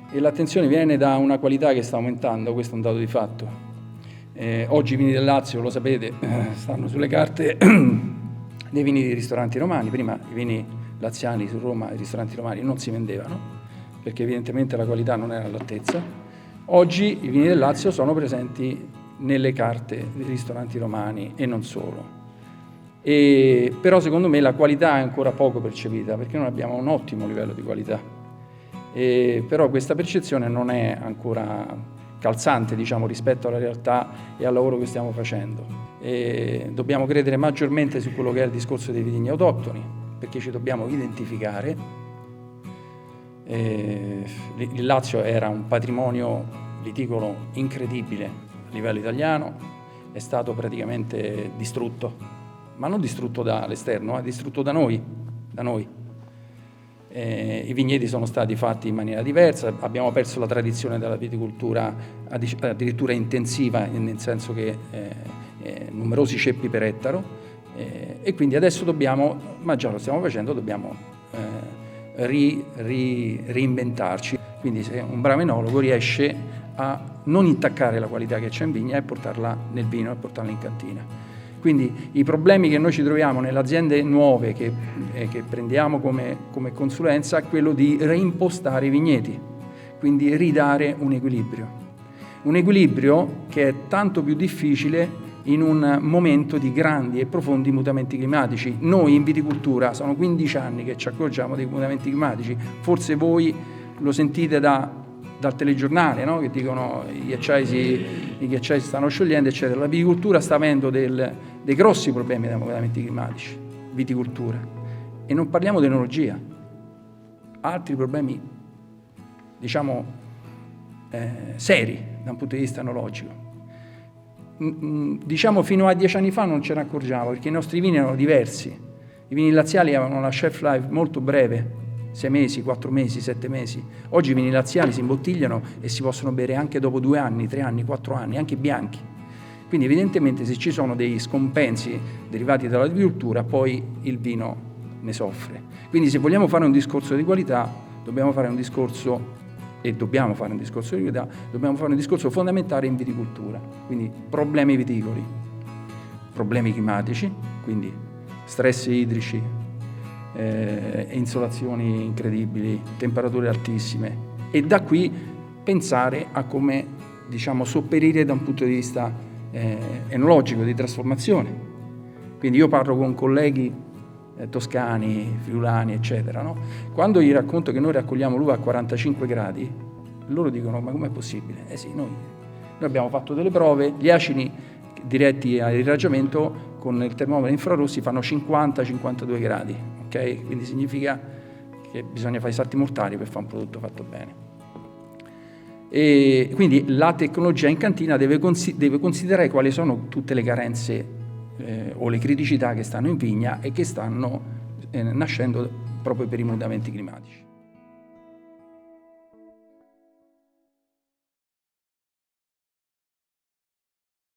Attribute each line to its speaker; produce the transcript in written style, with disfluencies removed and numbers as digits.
Speaker 1: e l'attenzione viene da una qualità che sta aumentando, questo è un dato di fatto. Oggi i vini del Lazio, lo sapete, stanno sulle carte dei vini dei ristoranti romani. Prima i vini laziali su Roma, i ristoranti romani non si vendevano, perché evidentemente la qualità non era all'altezza. Oggi i vini del Lazio sono presenti nelle carte dei ristoranti romani e non solo. Però secondo me la qualità è ancora poco percepita, perché noi abbiamo un ottimo livello di qualità. Però questa percezione non è ancora calzante, diciamo, rispetto alla realtà e al lavoro che stiamo facendo. Dobbiamo credere maggiormente su quello che è il discorso dei vitigni autoctoni, perché ci dobbiamo identificare. Il Lazio era un patrimonio viticolo incredibile a livello italiano, è stato praticamente distrutto, ma non distrutto dall'esterno, distrutto da noi. I vigneti sono stati fatti in maniera diversa, abbiamo perso la tradizione della viticoltura addirittura intensiva, nel senso che numerosi ceppi per ettaro, e quindi adesso dobbiamo, ma già lo stiamo facendo, dobbiamo reinventarci. Quindi se un bravo enologo riesce a non intaccare la qualità che c'è in vigna e portarla nel vino e portarla in cantina. Quindi i problemi che noi ci troviamo nelle aziende nuove che prendiamo come consulenza è quello di reimpostare i vigneti, quindi ridare un equilibrio che è tanto più difficile in un momento di grandi e profondi mutamenti climatici. Noi in viticoltura sono 15 anni che ci accorgiamo dei mutamenti climatici, forse voi lo sentite dal telegiornale, no? Che dicono i ghiacciai si stanno sciogliendo, eccetera. La viticoltura sta avendo dei grossi problemi dei mutamenti climatici, viticoltura, e non parliamo di enologia, altri problemi, diciamo, seri da un punto di vista enologico. Diciamo fino a 10 anni fa non ce ne accorgiamo, perché i nostri vini erano diversi. I vini laziali avevano una shelf life molto breve, 6 mesi, 4 mesi, 7 mesi. Oggi i vini laziali si imbottigliano e si possono bere anche dopo 2 anni, 3 anni, 4 anni, anche bianchi. Quindi evidentemente se ci sono dei scompensi derivati dalla viticoltura, poi il vino ne soffre. Quindi se vogliamo fare un discorso di qualità, dobbiamo fare un discorso fondamentale in viticoltura. Quindi problemi viticoli, problemi climatici, quindi stress idrici, insolazioni incredibili, temperature altissime, e da qui pensare a come, diciamo, sopperire da un punto di vista enologico, di trasformazione. Quindi io parlo con colleghi toscani, friulani, eccetera, no? Quando gli racconto che noi raccogliamo l'uva a 45 gradi, loro dicono: ma com'è possibile? Sì, noi abbiamo fatto delle prove, gli acini diretti all'irraggiamento con il termometro infrarossi fanno 50-52 gradi, ok? Quindi significa che bisogna fare i salti mortali per fare un prodotto fatto bene. E quindi la tecnologia in cantina deve considerare quali sono tutte le carenze o le criticità che stanno in vigna e che stanno nascendo proprio per i mutamenti climatici.